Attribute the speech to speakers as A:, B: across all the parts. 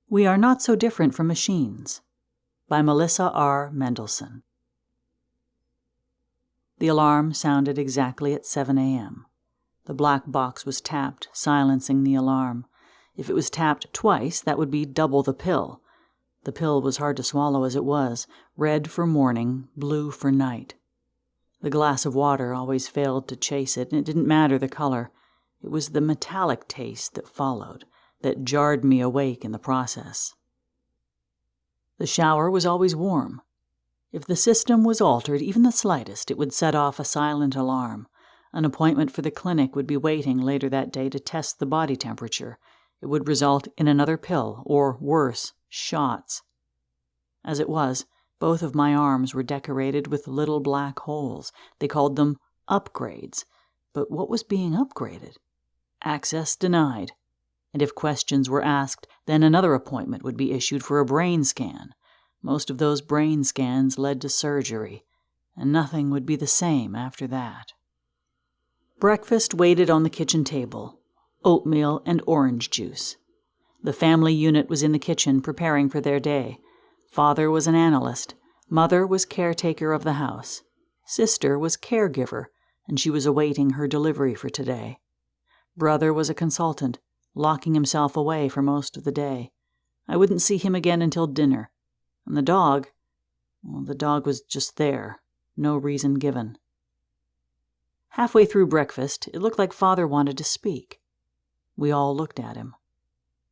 A: We Are Not So Different from Machines by Melissa R. Mendelson. The alarm sounded exactly at 7 a.m. The black box was tapped, silencing the alarm. If it was tapped twice, that would be double the pill. The pill was hard to swallow as it was, red for morning, blue for night. The glass of water always failed to chase it, and it didn't matter the color. It was the metallic taste that followed, that jarred me awake in the process. The shower was always warm. If the system was altered, even the slightest, it would set off a silent alarm. An appointment for the clinic would be waiting later that day to test the body temperature. It would result in another pill, or worse, shots. As it was, both of my arms were decorated with little black holes. They called them upgrades. But what was being upgraded? Access denied. And if questions were asked, then another appointment would be issued for a brain scan. Most of those brain scans led to surgery, and nothing would be the same after that. Breakfast waited on the kitchen table, oatmeal and orange juice. The family unit was in the kitchen preparing for their day. Father was an analyst. Mother was caretaker of the house. Sister was caregiver, and she was awaiting her delivery for today. Brother was a consultant, locking himself away for most of the day. I wouldn't see him again until dinner. And the dog was just there, no reason given. Halfway through breakfast, it looked like Father wanted to speak. We all looked at him.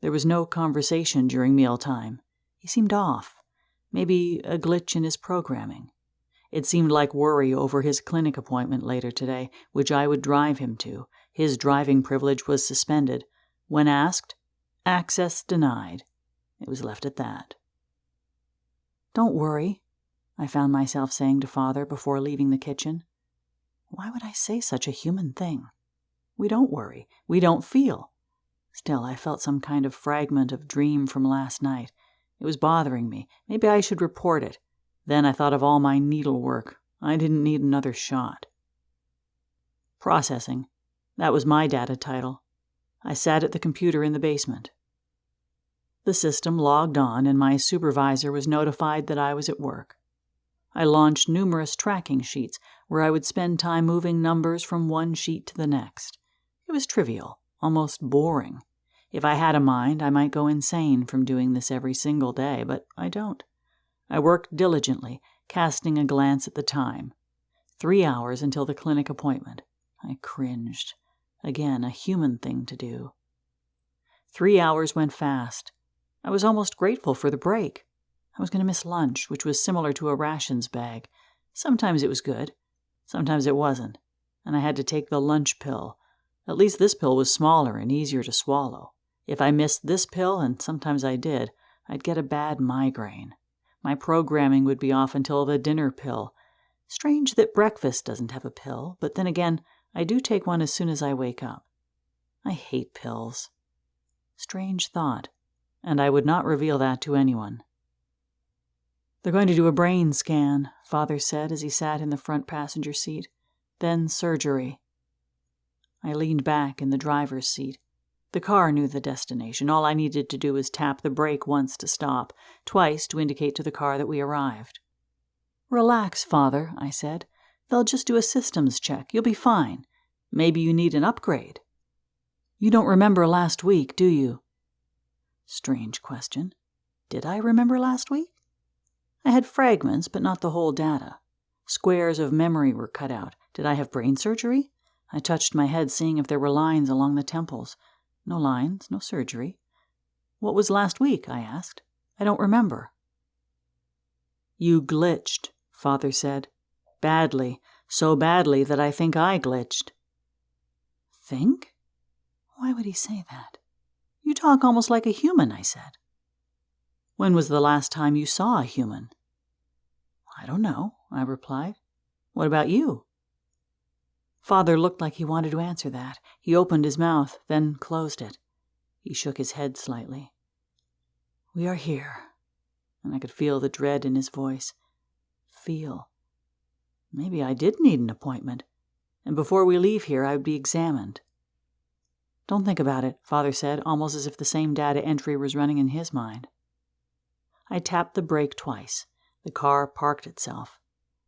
A: There was no conversation during mealtime. He seemed off. Maybe a glitch in his programming. It seemed like worry over his clinic appointment later today, which I would drive him to. His driving privilege was suspended. When asked, access denied. It was left at that. "Don't worry," I found myself saying to Father before leaving the kitchen. Why would I say such a human thing? We don't worry. We don't feel. Still, I felt some kind of fragment of dream from last night. It was bothering me. Maybe I should report it. Then I thought of all my needlework. I didn't need another shot. Processing. That was my data title. I sat at the computer in the basement. The system logged on, and my supervisor was notified that I was at work. I launched numerous tracking sheets where I would spend time moving numbers from one sheet to the next. It was trivial, almost boring. If I had a mind, I might go insane from doing this every single day, but I don't. I worked diligently, casting a glance at the time. 3 hours until the clinic appointment. I cringed. Again, a human thing to do. 3 hours went fast. I was almost grateful for the break. I was going to miss lunch, which was similar to a rations bag. Sometimes it was good. Sometimes it wasn't. And I had to take the lunch pill. At least this pill was smaller and easier to swallow. If I missed this pill, and sometimes I did, I'd get a bad migraine. My programming would be off until the dinner pill. Strange that breakfast doesn't have a pill, but then again, I do take one as soon as I wake up. I hate pills. Strange thought, and I would not reveal that to anyone. "They're going to do a brain scan," Father said as he sat in the front passenger seat. "Then surgery." I leaned back in the driver's seat. The car knew the destination. All I needed to do was tap the brake once to stop, twice to indicate to the car that we arrived. "Relax, Father," I said. "They'll just do a systems check. You'll be fine. Maybe you need an upgrade." "You don't remember last week, do you?" Strange question. Did I remember last week? I had fragments, but not the whole data. Squares of memory were cut out. Did I have brain surgery? I touched my head, seeing if there were lines along the temples. No lines, no surgery. "What was last week?" I asked. "I don't remember." "You glitched," Father said. "Badly. So badly that I think I glitched." "Think?" Why would he say that? "You talk almost like a human," I said. "When was the last time you saw a human?" "I don't know," I replied. "What about you?" Father looked like he wanted to answer that. He opened his mouth, then closed it. He shook his head slightly. "We are here," and I could feel the dread in his voice. Maybe I did need an appointment. and before we leave here I would be examined." "Don't think about it," Father said, almost as if the same data entry was running in his mind. I tapped the brake twice. The car parked itself.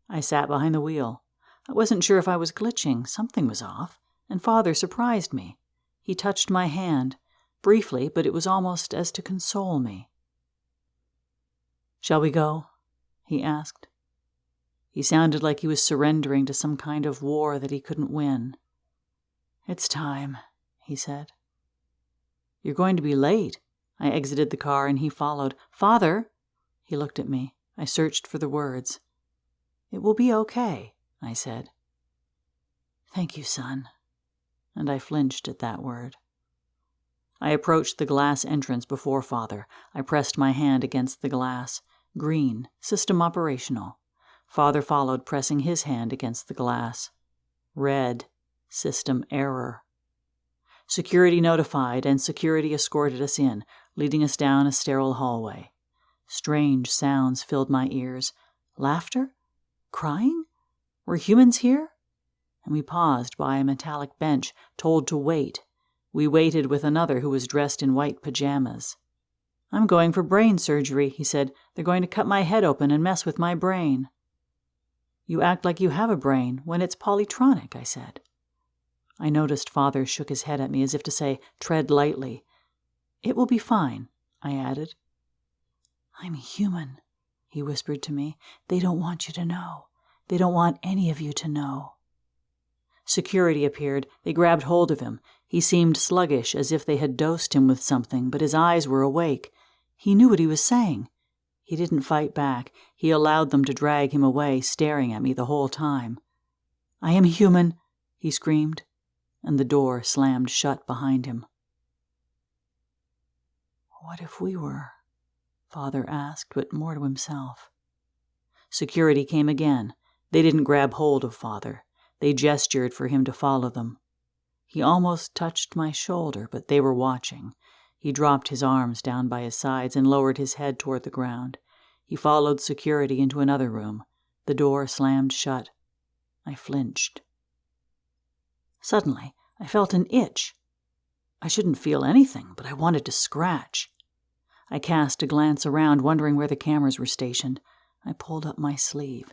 A: I sat behind the wheel. I wasn't sure if I was glitching. Something was off, and Father surprised me. He touched my hand, briefly, but it was almost as to console me. "Shall we go?" he asked. He sounded like he was surrendering to some kind of war that he couldn't win. "It's time," he said. "You're going to be late." I exited the car and he followed. "Father!" He looked at me. I searched for the words. "It will be okay," I said. "Thank you, son." And I flinched at that word. I approached the glass entrance before Father. I pressed my hand against the glass. Green, system operational. Father followed, pressing his hand against the glass. Red, system error. Security notified, and security escorted us in, leading us down a sterile hallway. Strange sounds filled my ears. Laughter? Crying? Were humans here? And we paused by a metallic bench, told to wait. We waited with another who was dressed in white pajamas. "I'm going for brain surgery," he said. "They're going to cut my head open and mess with my brain." "You act like you have a brain when it's polytronic," I said. I noticed Father shook his head at me as if to say, "Tread lightly." "It will be fine," I added. "I'm human," he whispered to me. "They don't want you to know. They don't want any of you to know." Security appeared. They grabbed hold of him. He seemed sluggish, as if they had dosed him with something, but his eyes were awake. He knew what he was saying. He didn't fight back. He allowed them to drag him away, staring at me the whole time. "I am human," he screamed, and the door slammed shut behind him. "What if we were?" Father asked, but more to himself. Security came again. They didn't grab hold of Father. They gestured for him to follow them. He almost touched my shoulder, but they were watching. He dropped his arms down by his sides and lowered his head toward the ground. He followed security into another room. The door slammed shut. I flinched. Suddenly, I felt an itch. I shouldn't feel anything, but I wanted to scratch. I cast a glance around, wondering where the cameras were stationed. I pulled up my sleeve.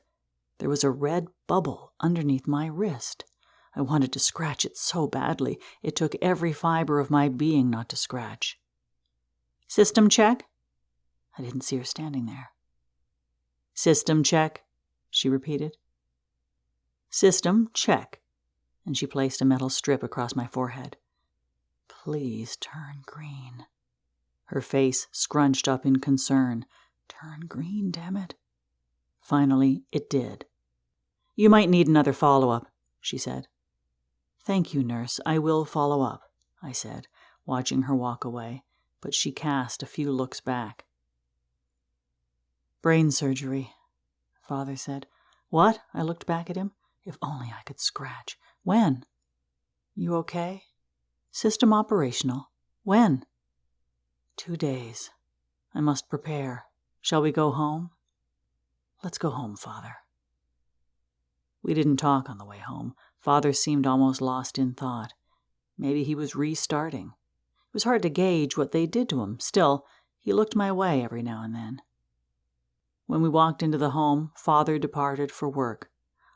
A: There was a red bubble underneath my wrist. I wanted to scratch it so badly. It took every fiber of my being not to scratch. "System check?" I didn't see her standing there. "System check," she repeated. "System check." And she placed a metal strip across my forehead. "Please turn green." Her face scrunched up in concern. Turn green, damn it. Finally, it did. "You might need another follow-up," she said. "Thank you, nurse. I will follow up," I said, watching her walk away, but she cast a few looks back. "Brain surgery," Father said. "What?" I looked back at him. If only I could scratch. "When?" "You okay?" "System operational." "When?" 2 days. I must prepare. Shall we go home?" "Let's go home, Father." We didn't talk on the way home. Father seemed almost lost in thought. Maybe he was restarting. It was hard to gauge what they did to him. Still, he looked my way every now and then. When we walked into the home, Father departed for work.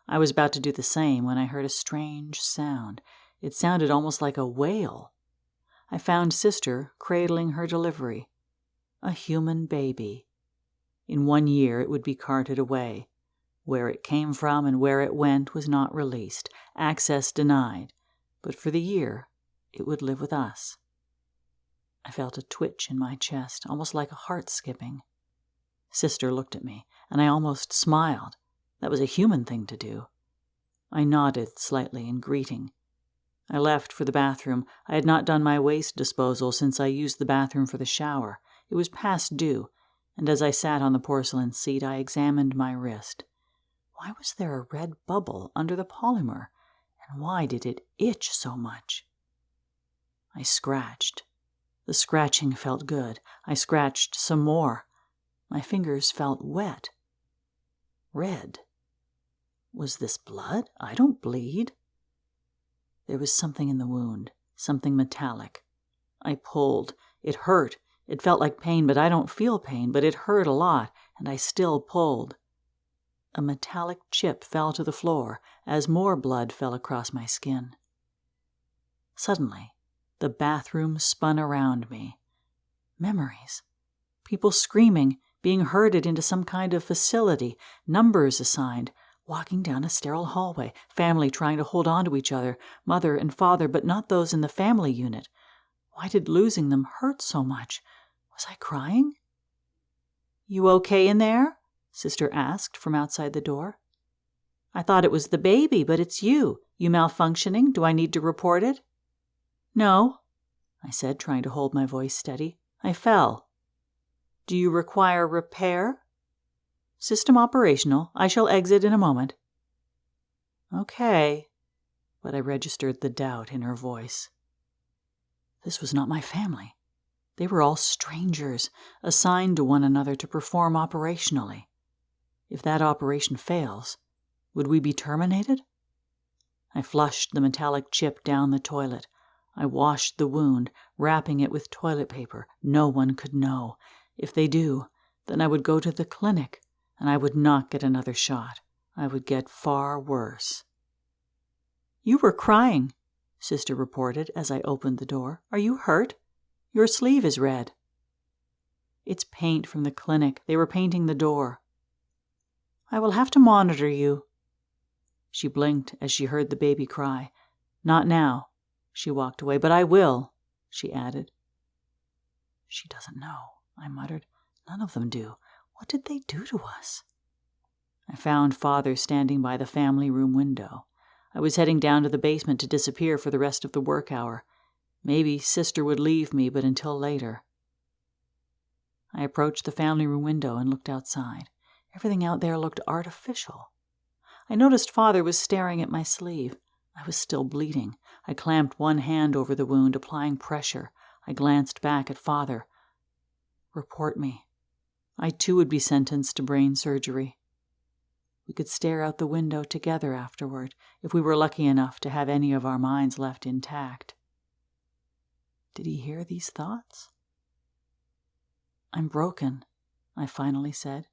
A: I was about to do the same when I heard a strange sound. It sounded almost like a wail. I found Sister cradling her delivery. A human baby. In 1 year it would be carted away. Where it came from and where it went was not released. Access denied. But for the year, it would live with us. I felt a twitch in my chest, almost like a heart skipping. Sister looked at me, and I almost smiled. That was a human thing to do. I nodded slightly in greeting. I left for the bathroom. I had not done my waste disposal since I used the bathroom for the shower. It was past due, and as I sat on the porcelain seat, I examined my wrist. Why was there a red bubble under the polymer, and why did it itch so much? I scratched. The scratching felt good. I scratched some more. My fingers felt wet. Red. Was this blood? I don't bleed. There was something in the wound, something metallic. I pulled. It hurt. It felt like pain, but I don't feel pain, but it hurt a lot, and I still pulled. A metallic chip fell to the floor as more blood fell across my skin. Suddenly, the bathroom spun around me. Memories. People screaming, being herded into some kind of facility, numbers assigned, walking down a sterile hallway, family trying to hold on to each other, mother and father, but not those in the family unit. Why did losing them hurt so much? Was I crying? "You okay in there?" Sister asked from outside the door. "I thought it was the baby, but it's you. You malfunctioning? Do I need to report it?" "No," I said, trying to hold my voice steady. "I fell." "Do you require repair?" "System operational. I shall exit in a moment." "Okay," but I registered the doubt in her voice. This was not my family. They were all strangers, assigned to one another to perform operationally. If that operation fails, would we be terminated? I flushed the metallic chip down the toilet. I washed the wound, wrapping it with toilet paper. No one could know. If they do, then I would go to the clinic, and I would not get another shot. I would get far worse. "You were crying," Sister reported as I opened the door. "Are you hurt? Your sleeve is red." "It's paint from the clinic. They were painting the door." "I will have to monitor you." She blinked as she heard the baby cry. "Not now." She walked away. "But I will," she added. "She doesn't know," I muttered. "None of them do. What did they do to us?" I found Father standing by the family room window. I was heading down to the basement to disappear for the rest of the work hour. Maybe Sister would leave me, but until later. I approached the family room window and looked outside. Everything out there looked artificial. I noticed Father was staring at my sleeve. I was still bleeding. I clamped one hand over the wound, applying pressure. I glanced back at Father. "Report me." I too would be sentenced to brain surgery. We could stare out the window together afterward, if we were lucky enough to have any of our minds left intact. Did he hear these thoughts? "I'm broken," I finally said.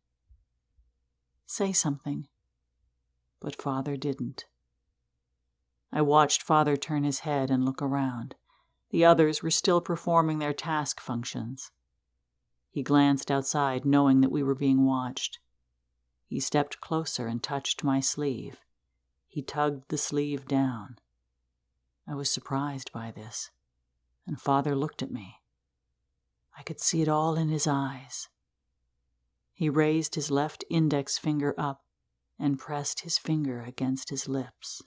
A: "Say something." But Father didn't. I watched Father turn his head and look around. The others were still performing their task functions. He glanced outside, knowing that we were being watched. He stepped closer and touched my sleeve. He tugged the sleeve down. I was surprised by this, and Father looked at me. I could see it all in his eyes. He raised his left index finger up and pressed his finger against his lips.